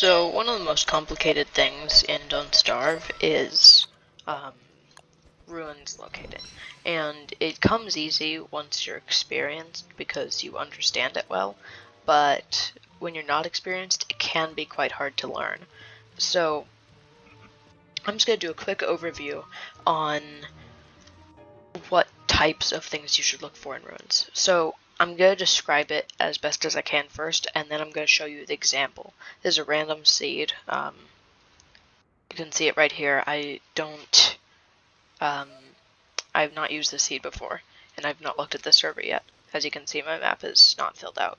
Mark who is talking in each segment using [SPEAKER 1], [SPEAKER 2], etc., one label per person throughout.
[SPEAKER 1] So one of the most complicated things in Don't Starve is ruins locating. And it comes easy once you're experienced because you understand it well, but when you're not experienced, it can be quite hard to learn. So I'm just going to do a quick overview on what types of things you should look for in ruins. So I'm going to describe it as best as I can first, and then I'm going to show you the example. There's a random seed. You can see it right here. I've not used this seed before, and I've not looked at the server yet. As you can see, my map is not filled out.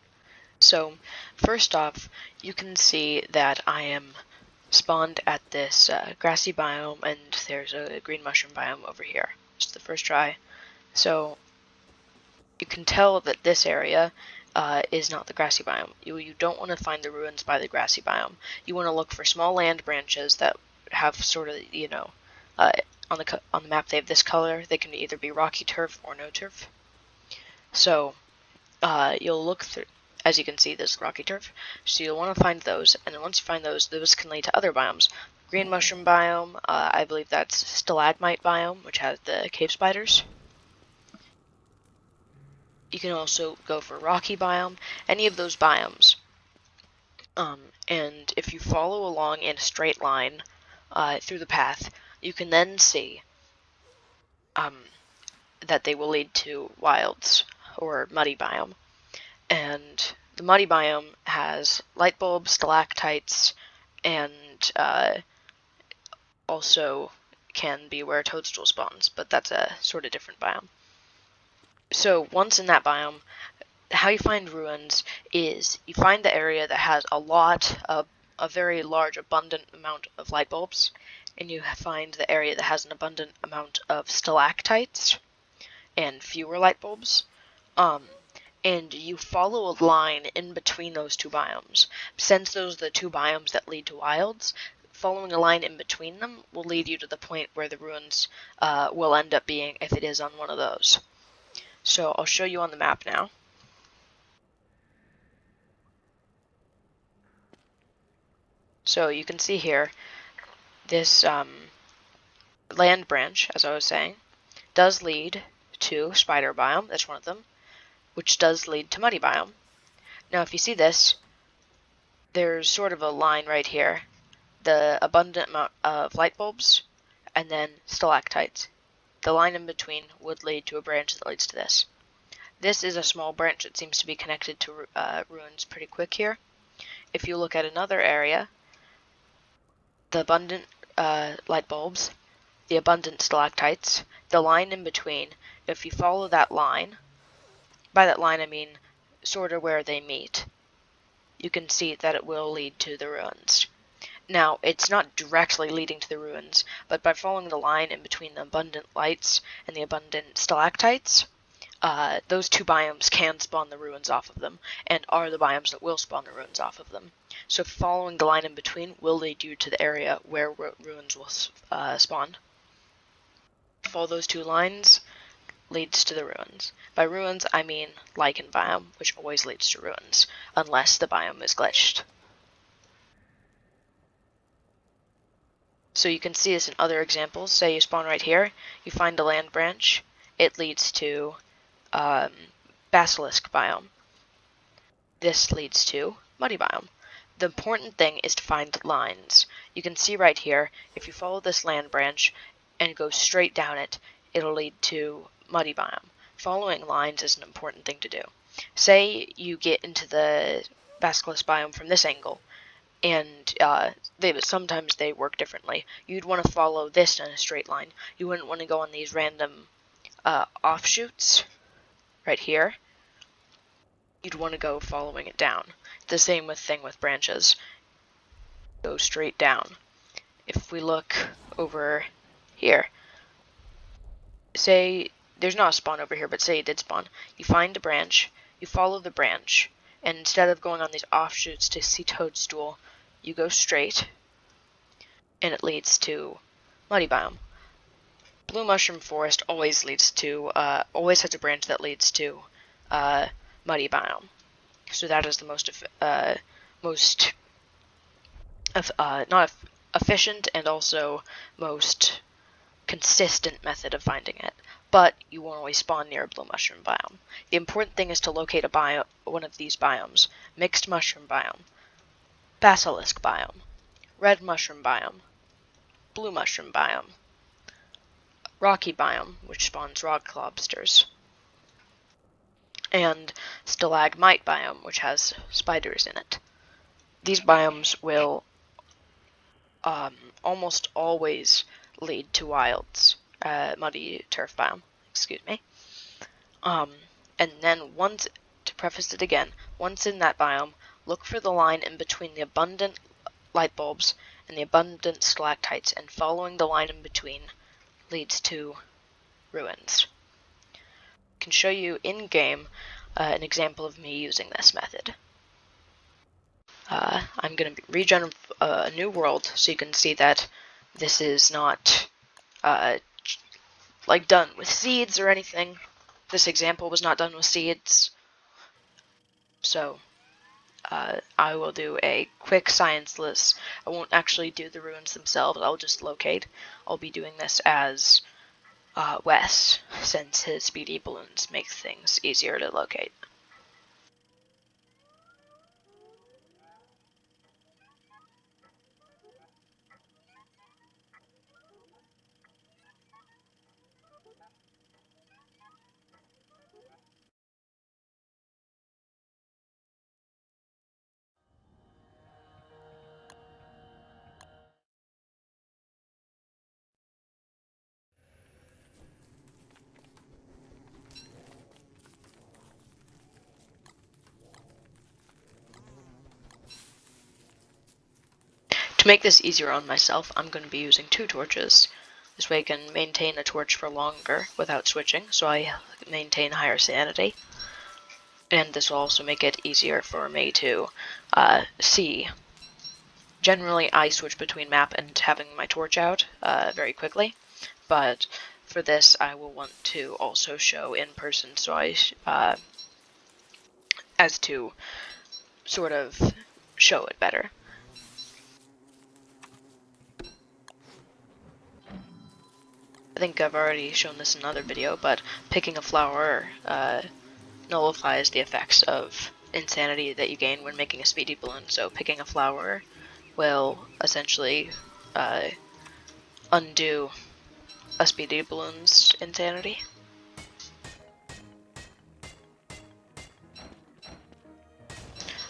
[SPEAKER 1] So, first off, you can see that I am spawned at this grassy biome, and there's a green mushroom biome over here. It's the first try. So, you can tell that this area is not the grassy biome. You don't want to find the ruins by the grassy biome. You want to look for small land branches that have sort of, on the map they have this color. They can either be rocky turf or no turf. So you'll look through, as you can see, this rocky turf. So you'll want to find those, and then once you find those can lead to other biomes. Green mushroom biome, I believe that's stalagmite biome, which has the cave spiders. You can also go for rocky biome, any of those biomes. And if you follow along in a straight line through the path, you can then see that they will lead to wilds or muddy biome. And the muddy biome has light bulbs, stalactites, and also can be where toadstool spawns, but that's a sort of different biome. So once in that biome, how you find ruins is you find the area that has a very large, abundant amount of light bulbs, and you find the area that has an abundant amount of stalactites and fewer light bulbs. And you follow a line in between those two biomes. Since those are the two biomes that lead to wilds, following a line in between them will lead you to the point where the ruins will end up being if it is on one of those. So I'll show you on the map now. So you can see here, this land branch, as I was saying, does lead to spider biome, that's one of them, which does lead to muddy biome. Now if you see this, there's sort of a line right here, the abundant amount of light bulbs, and then stalactites. The line in between would lead to a branch that leads to this. This is a small branch that seems to be connected to ruins pretty quick here. If you look at another area, the abundant light bulbs, the abundant stalactites, the line in between, if you follow that line, by that line I mean sort of where they meet, you can see that it will lead to the ruins. Now, it's not directly leading to the ruins, but by following the line in between the abundant lights and the abundant stalactites, those two biomes can spawn the ruins off of them, and are the biomes that will spawn the ruins off of them. So following the line in between will lead you to the area where ruins will spawn. Follow those two lines leads to the ruins. By ruins, I mean lichen biome, which always leads to ruins, unless the biome is glitched. So you can see this in other examples. Say you spawn right here, you find a land branch, it leads to basilisk biome. This leads to muddy biome. The important thing is to find lines. You can see right here, if you follow this land branch and go straight down it, it'll lead to muddy biome. Following lines is an important thing to do. Say you get into the basilisk biome from this angle, and sometimes they work differently. You'd want to follow this in a straight line. You wouldn't want to go on these random offshoots right here. You'd want to go following it down. The same thing with branches. Go straight down. If we look over here, say there's not a spawn over here, but say it did spawn. You find a branch, you follow the branch, and instead of going on these offshoots to see toadstool, you go straight, and it leads to muddy biome. Blue mushroom forest always has a branch that leads to muddy biome. So that is the most not efficient and also most consistent method of finding it, but you won't always spawn near a blue mushroom biome. The important thing is to locate one of these biomes: mixed mushroom biome, basilisk biome, red mushroom biome, blue mushroom biome, rocky biome, which spawns rock lobsters, and stalagmite biome, which has spiders in it. These biomes will almost always lead to wilds, muddy turf biome, excuse me. And then to preface it again, once in that biome, look for the line in between the abundant light bulbs and the abundant stalactites, and following the line in between leads to ruins. I can show you in-game an example of me using this method. I'm going to regen a new world so you can see that this is not like done with seeds or anything. This example was not done with seeds. So I will do a quick scienceless. I won't actually do the ruins themselves, I'll just locate. I'll be doing this as Wes, since his speedy balloons make things easier to locate. To make this easier on myself, I'm going to be using 2 torches. This way I can maintain a torch for longer without switching, so I maintain higher sanity. And this will also make it easier for me to see. Generally, I switch between map and having my torch out very quickly, but for this I will want to also show in person, so as to sort of show it better. I think I've already shown this in another video, but picking a flower nullifies the effects of insanity that you gain when making a speedy balloon, so picking a flower will essentially undo a speedy balloon's insanity.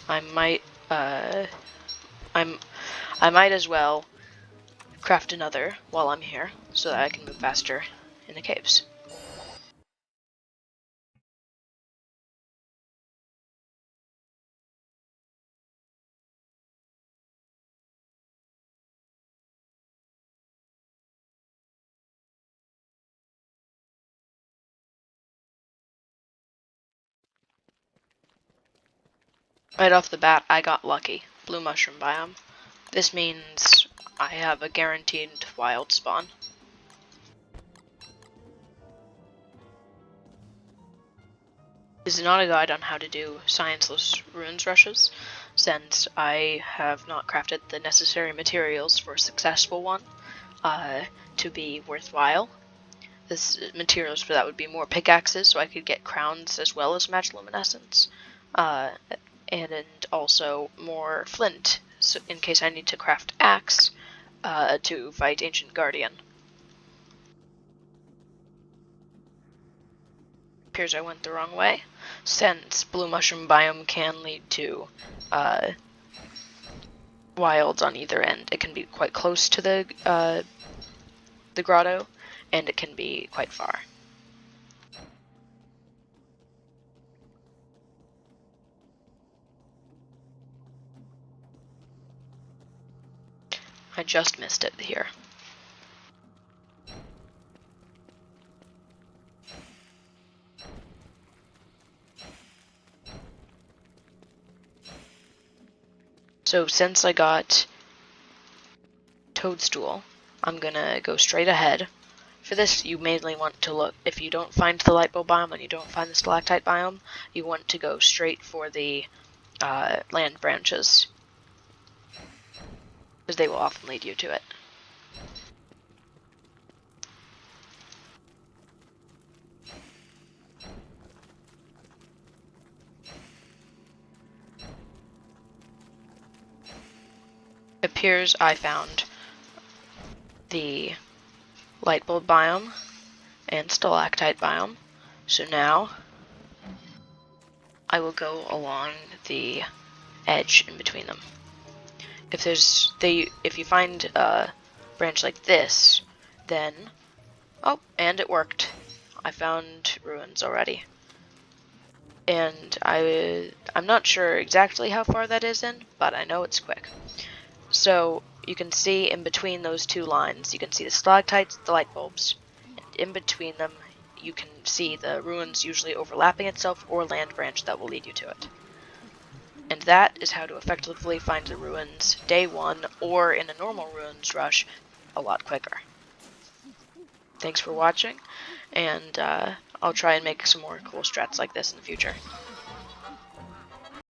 [SPEAKER 1] I might as well craft another while I'm here, so that I can move faster in the caves. Right off the bat, I got lucky. Blue mushroom biome. This means I have a guaranteed wild spawn. This is not a guide on how to do scienceless ruins rushes, since I have not crafted the necessary materials for a successful one to be worthwhile. This materials for that would be more pickaxes, so I could get crowns as well as match luminescence, and also more flint, so in case I need to craft axe to fight Ancient Guardian. Appears I went the wrong way, since blue mushroom biome can lead to wilds on either end. It can be quite close to the grotto, and it can be quite far. I just missed it here. So since I got toadstool, I'm gonna go straight ahead. For this, you mainly want to look, if you don't find the light bulb biome and you don't find the stalactite biome, you want to go straight for the land branches. because they will often lead you to it. It appears I found the light bulb biome and stalactite biome, so now I will go along the edge in between them. If you find a branch like this, then oh, and it worked. I found ruins already, and I'm not sure exactly how far that is in, but I know it's quick. So you can see in between those two lines, you can see the stalactites, the light bulbs, and in between them, you can see the ruins usually overlapping itself or land branch that will lead you to it. And that is how to effectively find the ruins day one, or in a normal ruins rush, a lot quicker. Thanks for watching, and I'll try and make some more cool strats like this in the future.